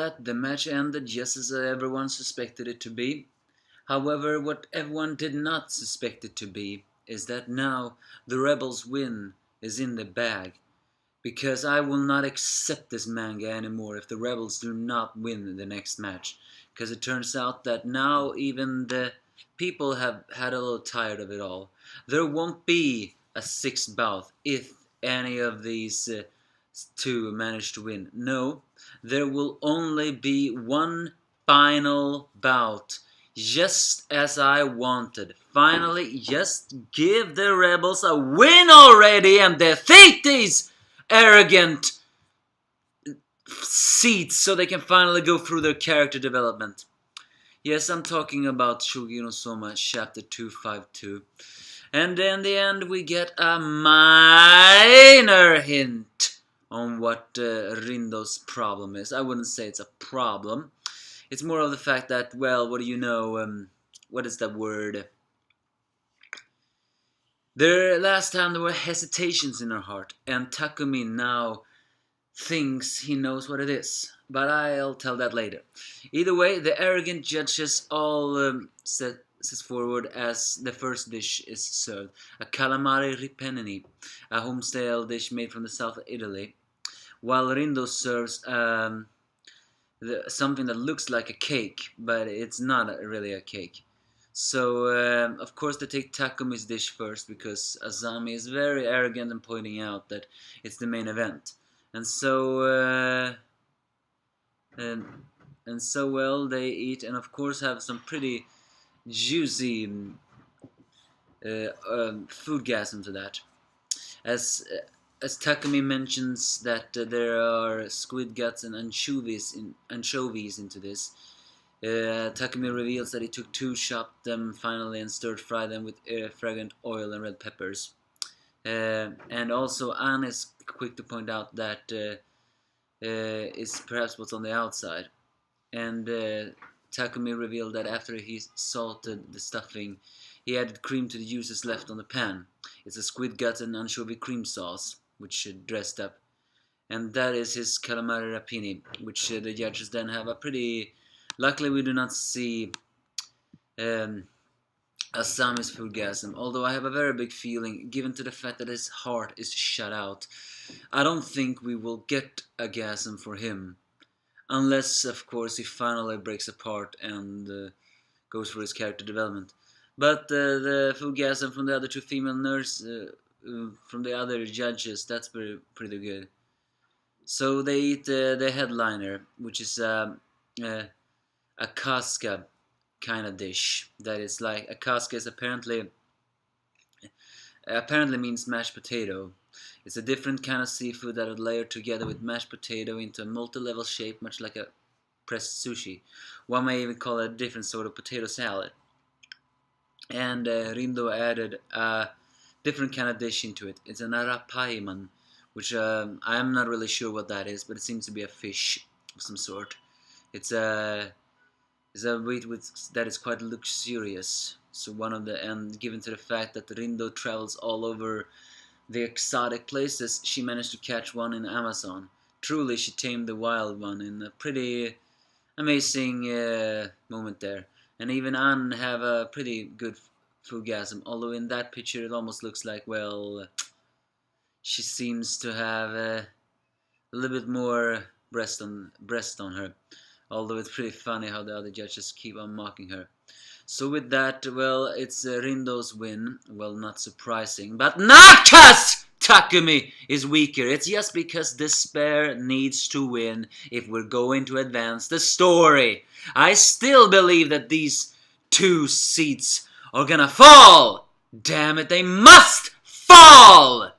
that, the match ended just as everyone suspected it to be. However, what everyone did not suspect it to be is that now the Rebels' win is in the bag. Because I will not accept this manga anymore if the Rebels do not win the next match. Because it turns out that now even the people have had a little tired of it all. There won't be a sixth bout if any of these two manage to win. No, there will only be one final bout. Just as I wanted. Finally, just give the Rebels a win already and defeat these arrogant seats so they can finally go through their character development. Yes, I'm talking about Shokugeki no Soma chapter 252. And in the end we get a minor hint on what Rindo's problem is. I wouldn't say it's a problem. It's more of the fact that, well, what do you know, what is that word? Last time there were hesitations in her heart, and Takumi now thinks he knows what it is. But I'll tell that later. Either way, the arrogant judges all sets forward as the first dish is served. A calamari ripenini, a home-style dish made from the south of Italy. While Rindo serves something that looks like a cake, but it's not really a cake. So, of course they take Takumi's dish first, because Azami is very arrogant in pointing out that it's the main event. And so, well, they eat, and of course have some pretty juicy foodgasm to that. As Takumi mentions that there are squid guts and anchovies into this, Takumi reveals that he took two, chopped them finally, and stir-fried them with fragrant oil and red peppers. And also Anne is quick to point out that is perhaps what's on the outside. And Takumi revealed that after he salted the stuffing, he added cream to the juices left on the pan. It's a squid gut and anchovy cream sauce, which dressed up. And that is his calamari rapini, which the judges then have a pretty... Luckily we do not see Asami's foodgasm, although I have a very big feeling, given to the fact that his heart is shut out, I don't think we will get a gasm for him. Unless, of course, he finally breaks apart and goes for his character development. But the foodgasm from the other two female nurses, from the other judges, that's pretty good. So they eat the headliner, which is a casca kind of dish. That is like, a casca is apparently means mashed potato. It's a different kind of seafood that is layered together with mashed potato into a multi-level shape, much like a pressed sushi. One may even call it a different sort of potato salad. And Rindo added a different kind of dish into it. It's an arapaiman, which I'm not really sure what that is, but it seems to be a fish of some sort. It's a wheat that is quite luxurious. So and given to the fact that Rindo travels all over the exotic places, she managed to catch one in Amazon. Truly, she tamed the wild one in a pretty amazing moment there. And even Anne have a pretty good foodgasm, although in that picture it almost looks like, well, she seems to have a little bit more breast on her. Although it's pretty funny how the other judges keep on mocking her. So with that, well, it's Rindo's win. Well, not surprising, but not because Takumi is weaker. It's just because Despair needs to win if we're going to advance the story. I still believe that these two seats are gonna fall. Damn it, they must fall!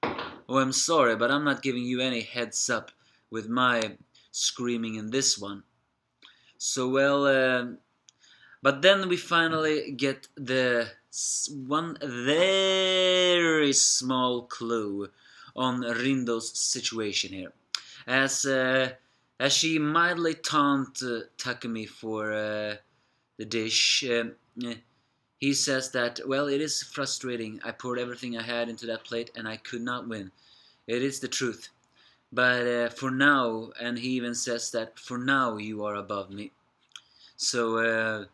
Oh, I'm sorry, but I'm not giving you any heads up with my screaming in this one. So, well, but then we finally get the one very small clue on Rindo's situation here. As she mildly taunts Takumi for the dish, he says that, well, it is frustrating. I poured everything I had into that plate and I could not win. It is the truth. But for now, and he even says that for now you are above me. So,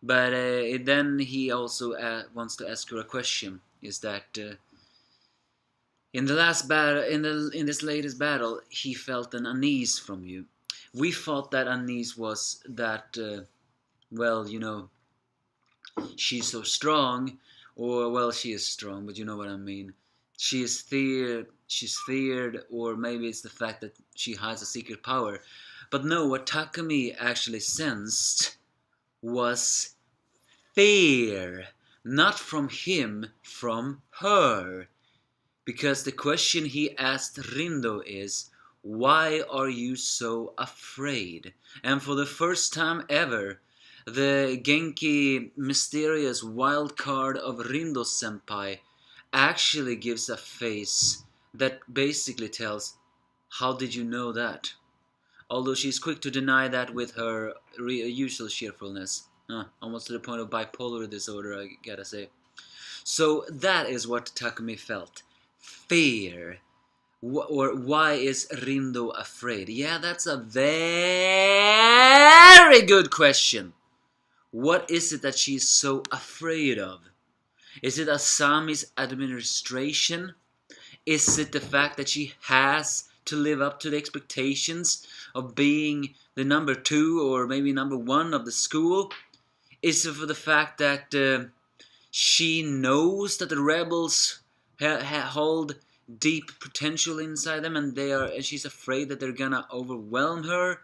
but then he also wants to ask her a question. Is that in the last battle, in this latest battle, he felt an unease from you. We thought that unease was that, well, you know, she's so strong, or well, she is strong, but you know what I mean. She's feared, or maybe it's the fact that she hides a secret power. But no, what Takumi actually sensed was fear, not from him, from her. Because the question he asked Rindo is, why are you so afraid? And for the first time ever, the Genki mysterious wild card of Rindo Senpai actually gives a face that basically tells, how did you know that? Although she's quick to deny that with her usual cheerfulness. Almost to the point of bipolar disorder, I gotta say. So that is what Takumi felt. Fear. Or why is Rindo afraid? Yeah, that's a very good question. What is it that she's so afraid of? Is it Asami's administration? Is it the fact that she has to live up to the expectations of being the number 2 or maybe number 1 of the school? Is it for the fact that she knows that the rebels hold deep potential inside them, and she's afraid that they're gonna overwhelm her?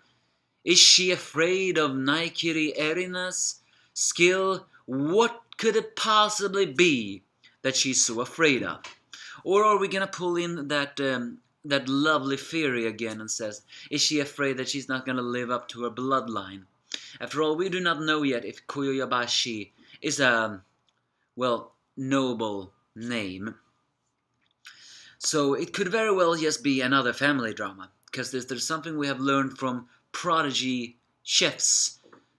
Is she afraid of Naikiri Erina's skill? What could it possibly be that she's so afraid of? Or are we gonna pull in that that lovely theory again and says, is she afraid that she's not gonna live up to her bloodline? After all, we do not know yet if Koyoyabashi is a, well, noble name. So it could very well just be another family drama, because there's something we have learned from prodigy chefs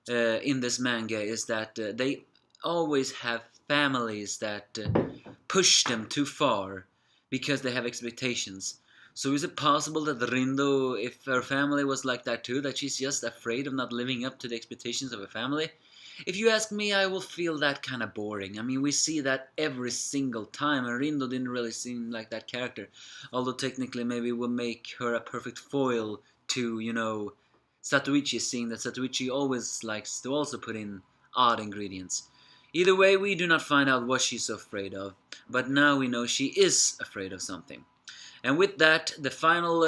in this manga, is that they always have families that push them too far because they have expectations. So is it possible that Rindo, if her family was like that too, that she's just afraid of not living up to the expectations of her family? If you ask me, I will feel that kind of boring. I mean, we see that every single time, and Rindo didn't really seem like that character. Although technically maybe it would make her a perfect foil to, you know, Satoichi, seeing that Satoichi always likes to also put in odd ingredients. Either way, we do not find out what she's afraid of, but now we know she is afraid of something. And with that, the final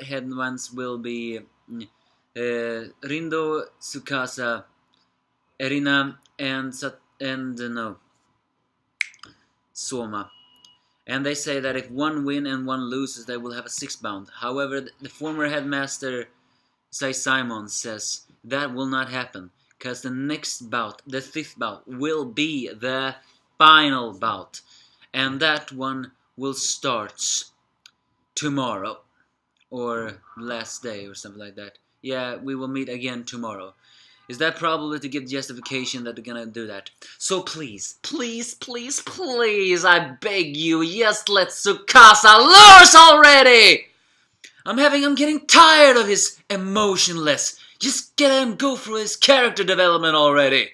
headlines will be Rindo, Tsukasa, Erina, and Soma. And they say that if one wins and one loses, they will have a 6 bout. However, the former headmaster Sai Simon says that will not happen, because the next bout, the 5th bout, will be the final bout. And that one will start tomorrow, or last day, or something like that. Yeah, we will meet again tomorrow. Is that probably to give justification that they're gonna do that? So please, please, please, please, I beg you, just let Tsukasa lose already! I'm getting tired of his emotionless. Just get him go through his character development already.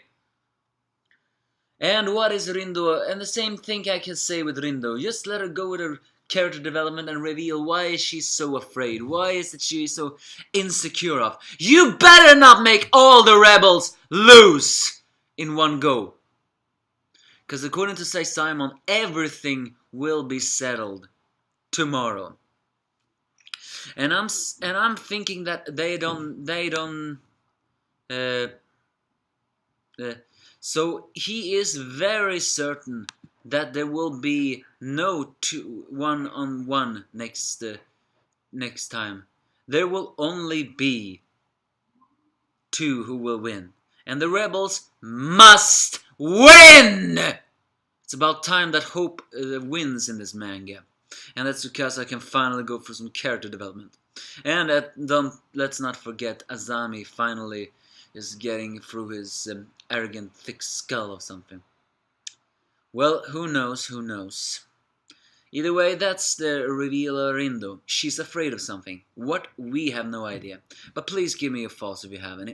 And what is Rindo? And the same thing I can say with Rindo. Just let her go with her character development and reveal why is she so afraid. Why is it she so insecure of? You better not make all the rebels lose in one go. Because according to Sai Simon, everything will be settled tomorrow. And I'm thinking that they don't. So he is very certain that there will be no 1-on-1 next time. There will only be 2 who will win, and the rebels must win. It's about time that hope wins in this manga, and that Tsukasa can finally go for some character development. And let's not forget Azami finally is getting through his arrogant thick skull of something. Well, who knows, who knows. Either way, that's the reveal of Rindo. She's afraid of something. What? We have no idea. But please give me your thoughts if you have any.